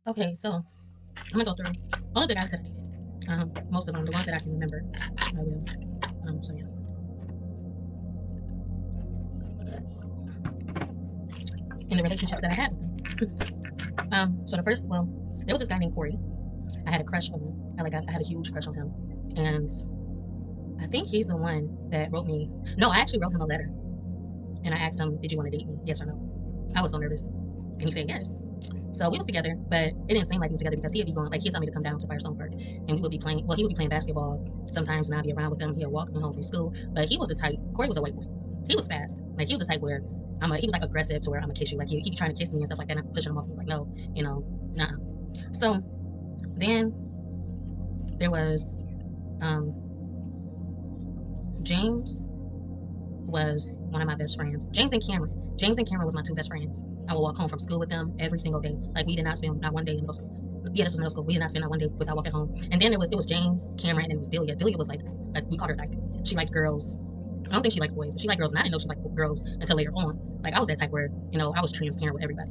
Okay, so I'm gonna go through all of the guys that I dated. Most of them, the ones that I can remember, I will. So yeah, in the relationships that I had with them. So the first, well, there was this guy named Corey. I had a crush on him. I had a huge crush on him, and I think he's the one that wrote me. No, I actually wrote him a letter, and I asked him, "Did you want to date me? Yes or no?" I was so nervous, and he said yes. So we was together, but it didn't seem like we was together because he'd be going, like he'd tell me to come down to Firestone Park, and we would be playing. Well, he would be playing basketball sometimes, and I'd be around with him. He'd walk me home from school, but he was a type. Corey was a white boy. He was fast. Like he was a type where he was like aggressive to where I'm gonna kiss you. Like he'd be trying to kiss me and stuff like that, and I'm pushing him off. And like no, nah. So then there was um, James was one of my best friends. James and Cameron. James and Cameron was my two best friends. I would walk home from school with them every single day. Like we did not spend not one day in middle school. Yeah, this was middle school. We did not spend not one day without walking home. And then it was James, Cameron, and it was Delia. Delia was like we called her like she liked girls. I don't think she liked boys, but she liked girls, and I didn't know she liked girls until later on. Like I was that type where I was transparent with everybody.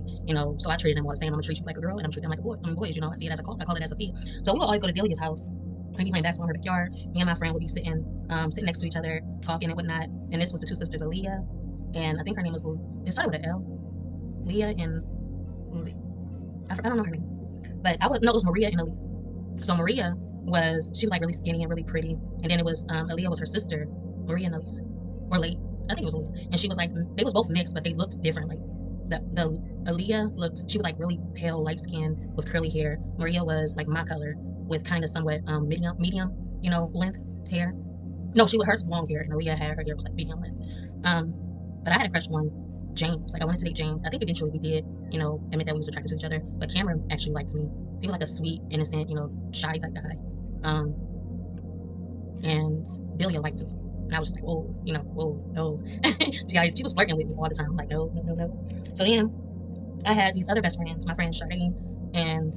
So I treated them all the same. I'm gonna treat you like a girl, and I'm treating them like a boy. I'm boys. I see it as I call it as a fee. So we would always go to Delia's house. We'd be playing basketball in her backyard. Me and my friend would be sitting next to each other, talking and whatnot. And this was the two sisters, Aaliyah, and I think her name was. It started with an L. Leah and I don't know her name, but I would know it was Maria and Aaliyah. So Maria she was like really skinny and really pretty, and then it was Aaliyah was her sister, Maria and Aaliyah, or late. I think it was Aaliyah, and she was like they was both mixed, but they looked different. Like the Aaliyah looked, she was like really pale, light skin with curly hair. Maria was like my color with kind of somewhat medium, length hair. No, hers was long hair, and Aaliyah had her hair was like medium length. Um, but I had a crush on James. Like I wanted to date James. I think eventually we did, admit that we was attracted to each other. But Cameron actually liked me. He was like a sweet, innocent, shy type guy. Um, and Delia liked me. And I was just like, whoa, whoa, no. she was flirting with me all the time. I'm like, no, no, no, no. So then I had these other best friends, my friends Sade and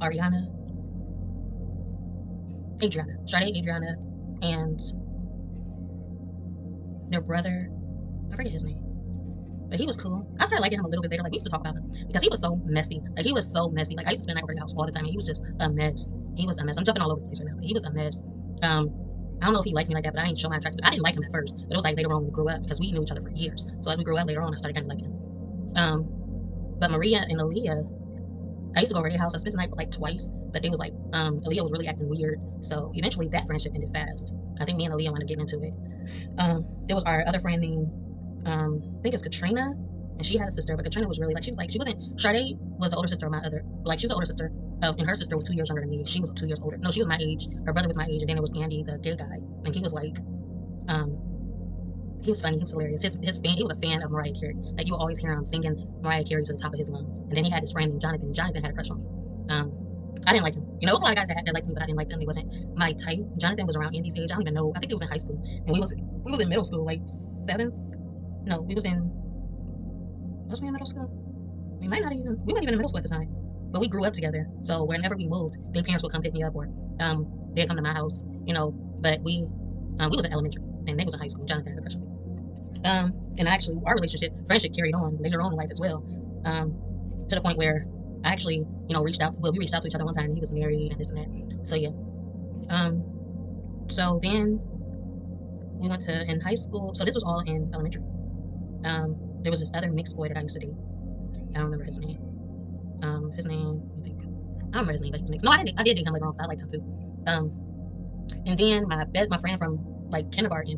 Ariana, Adriana, and their brother. I forget his name. But he was cool. I started liking him a little bit later. Like we used to talk about him because he was so messy. Like he was so messy. Like I used to spend the night over at house all the time, and he was just a mess. He was a mess. I'm jumping all over the place right now, but he was a mess. Um, I don't know if he liked me like that, but I didn't show my attraction. I didn't like him at first, but it was like later on when we grew up because we knew each other for years. So as we grew up later on, I started kind of liking him. Um, but Maria and Aaliyah, I used to go over to their house. I spent the night like twice, but they was like, Aaliyah was really acting weird. So eventually that friendship ended fast. I think me and Aaliyah wanted to get into it. There was our other friend named, I think it was Katrina, and she had a sister, but Katrina was really like she wasn't. Sade was the older sister of my other, like she was the older sister of, and her sister was 2 years younger than me. She was 2 years older. No, she was my age. Her brother was my age, and then there was Andy, the gay guy, and he was like, um, he was funny. He was hilarious. He was a fan of Mariah Carey. Like you would always hear him singing Mariah Carey to the top of his lungs. And then he had his friend named Jonathan. Jonathan had a crush on me. Um, I didn't like him. It was a lot of guys that liked me, but I didn't like them. He wasn't my type. Jonathan was around Andy's age. I don't even know. I think he was in high school, and we was in middle school, like seventh. No, we was in. Was we in middle school? We weren't even in middle school at the time, but we grew up together. So whenever we moved, their parents would come pick me up, or they'd come to my house, But we was in elementary, and they was in high school. Jonathan had a crush on me. And actually, our friendship carried on later on in life as well, to the point where I actually, reached out. We reached out to each other one time, and he was married and this and that. So yeah. Um, so then we went to in high school. So this was all in elementary. There was this other mixed boy that I used to date. I don't remember his name. His name, I think. I don't remember his name, but he was mixed. No, I didn't. I did date him later on because I liked him too. And then my friend from like kindergarten,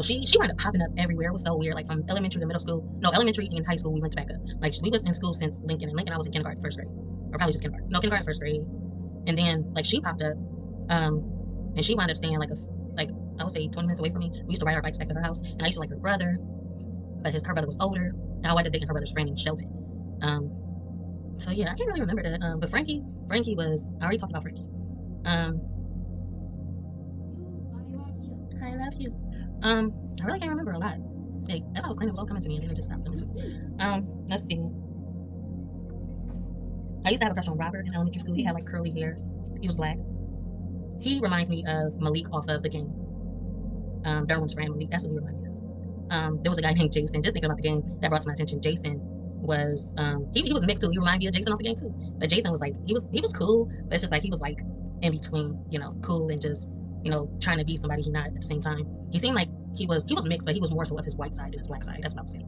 she wound up popping up everywhere. It was so weird. Like from elementary to middle school. No, elementary and high school we went back up. Like we was in school since Lincoln, and Lincoln I was in kindergarten first grade, or probably just kindergarten. No, kindergarten first grade. And then like she popped up, and she wound up staying like I would say 20 minutes away from me. We used to ride our bikes back to her house, and I used to like her brother, but her brother was older. And I wound up dating her brother's friend named Shelton. Um, so yeah, I can't really remember that. But Frankie was. I already talked about Frankie. Um, I love you. I really can't remember a lot. Like, as I was cleaning, it was all coming to me, and then it just stopped coming to me. Let's see. I used to have a crush on Robert in elementary school. He had like curly hair. He was black. He reminds me of Malik off of the game. Derwin's friend Malik. That's what he reminded me of. There was a guy named Jason. Just thinking about the game that brought to my attention. Jason. was he was mixed too. He reminded me of Jason off the game too. But Jason was like he was cool, but it's just like he was like in between, you know, cool and just, you know, trying to be somebody he not at the same time. He seemed like he was mixed, but he was more so of his white side than his black side. That's what I was saying.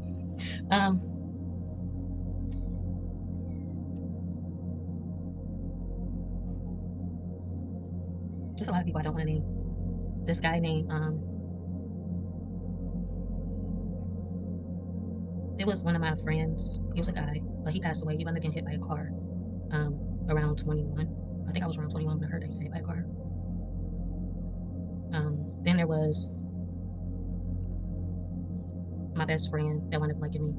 There's a lot of people I don't want to name. This guy named it was one of my friends. He was a guy, but he passed away. He wound up getting hit by a car around 21. I think I was around 21 when I heard that he got hit by a car. Then there was my best friend that wound up liking me.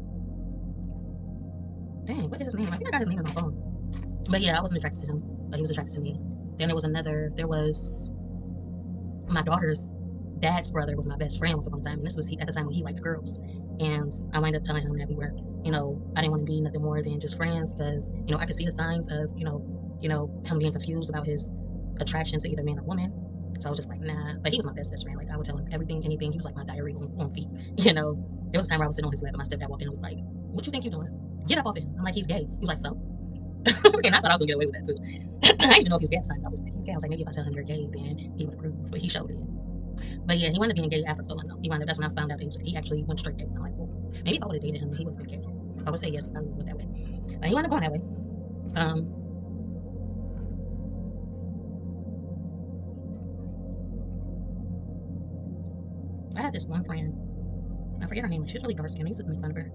Dang, what is his name? I think I got his name on my phone. But yeah, I wasn't attracted to him, but he was attracted to me. Then there was my daughter's dad's brother was my best friend once upon a time, and this was at the time when he liked girls. And I wound up telling him that we were, you know, I didn't want to be nothing more than just friends because, you know, I could see the signs of, you know, him being confused about his attraction to either man or woman. So I was just like, nah. But he was my best friend. Like I would tell him everything, anything. He was like my diary on feet. You know, there was a time where I was sitting on his lap and my stepdad walked in and was like, "What you think you're doing? Get up off him." I'm like, "He's gay." He was like, "So?" And I thought I was gonna get away with that too. I didn't even know if he was gay at the time. I was like, "He's gay." I was like, maybe if I tell him you're gay, then he would approve. But he showed it. But yeah, he wound up being gay after so long. He wound up. That's when I found out that he actually went straight gay. I'm like, well, maybe if I would have dated him, he would have been gay. I would say yes, he probably went that way. But he wound up going that way. I had this one friend. I forget her name. She was really dark skinned. I used to make fun of her.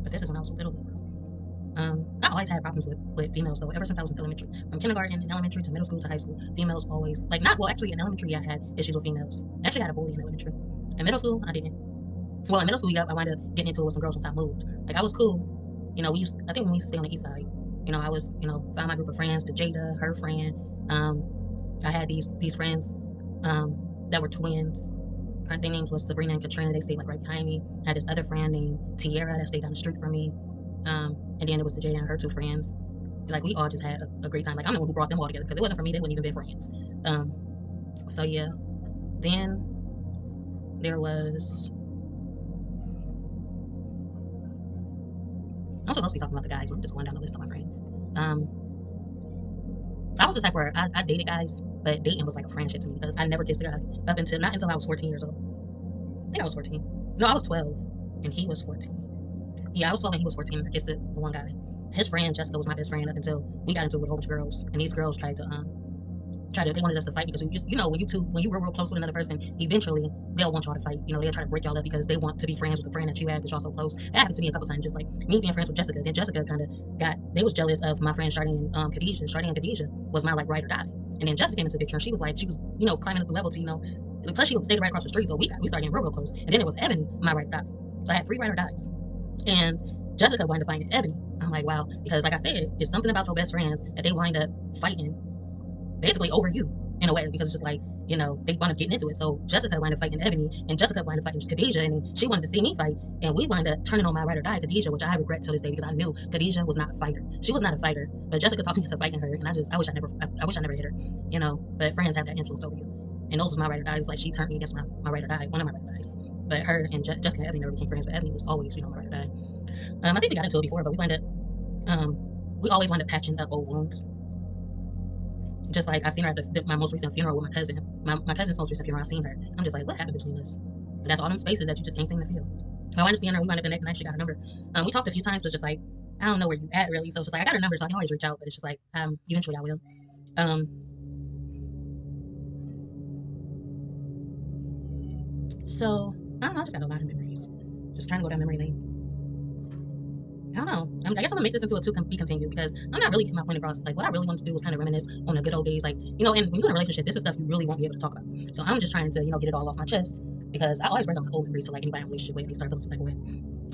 But this is when I was a little girl. I always had problems with females though. Ever since I was in elementary, from kindergarten and elementary to middle school to high school, females always like not well. Actually, in elementary, I had issues with females. I actually had a bully in elementary. In middle school, I didn't. Well, in middle school, yeah, I wound up getting into it with some girls once I moved. Like I was cool. You know, I think when we used to stay on the east side, you know, I was, you know, found my group of friends, to Jada, her friend. I had these friends that were twins. Their names was Sabrina and Katrina. They stayed like right behind me. I had this other friend named Tierra that stayed down the street from me. And then it was the Jada and her two friends. Like we all just had a great time. Like I'm the one who brought them all together because it wasn't for me. They wouldn't even been friends. So yeah. Then there was. I'm supposed to be talking about the guys, but I'm just going down the list of my friends. I was the type where I dated guys, but dating was like a friendship to me because I never kissed a guy not until I was 14 years old. I think I was 14. No, I was 12 and he was 14. Yeah, I was 12 and he was 14. I kissed the one guy. His friend Jessica was my best friend up until we got into it with a whole bunch of girls, and these girls tried to they wanted us to fight because you know when you were real close with another person, eventually they'll want y'all to fight. You know, they'll try to break y'all up because they want to be friends with the friend that you had because y'all so close. That happened to me a couple times, just like me being friends with Jessica. Then Jessica kind of they was jealous of my friend Sharday and Khadijah. Sharday and Khadijah was my like ride or die. And then Jessica came into the picture and she was you know, climbing up the level to, you know, plus she stayed right across the street, so we started getting real close. And then it was Ebony, my ride or die. So I had 3 ride or dies. And Jessica wound up finding Ebony. I'm like, wow, because like I said, it's something about your best friends that they wind up fighting basically over you in a way, because it's just like, you know, they wound up getting into it. So Jessica wound up fighting Ebony, and Jessica wound up fighting Khadijah, and she wanted to see me fight, and we wound up turning on my ride or die, Khadijah, which I regret till this day because I knew Khadijah was not a fighter. She was not a fighter, but Jessica talked me into fighting her, and I wish I never hit her, you know. But friends have that influence over you, and those was my ride or dies. Like she turned me against my ride or die, one of my ride or dies. But her and Jessica and Ebony never became friends, but Ebony was always, you know, my ride or die. I think we got into it before, but we always wind up patching up old wounds. Just like I seen her at my most recent funeral with my cousin. My cousin's most recent funeral, I seen her. I'm just like, what happened between us? But that's all them spaces that you just can't seem to feel. I wound up seeing her. We wound up connecting. I actually got her number. We talked a few times, but it's just like, I don't know where you at really. So it's just like, I got her number, so I can always reach out. But it's just like, eventually I will. So I don't know. I just got a lot of memories. Just trying to go down memory lane. I don't know. I guess I'm gonna make this into a to be continued because I'm not really getting my point across. Like what I really want to do is kind of reminisce on the good old days. Like, you know, and when you're in a relationship, this is stuff you really won't be able to talk about. So I'm just trying to, you know, get it all off my chest because I always bring up my old memories to like anybody in a relationship with and they start feeling some type of way.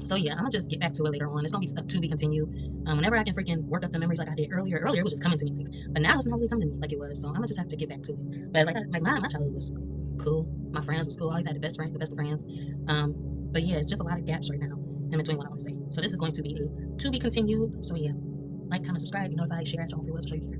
So yeah, I'm gonna just get back to it later on. It's gonna be a to be continued. Whenever I can freaking work up the memories like I did earlier. Earlier it was just coming to me like, but now it's not really coming to me like it was. So I'm gonna just have to get back to it. But like my childhood was cool. My friends was cool. I always had the best of friends. But yeah, it's just a lot of gaps right now in between what I want to say. So this is going to be a to be continued. So yeah, like, comment, subscribe, be notified, share, ask all 3 ways to show you care.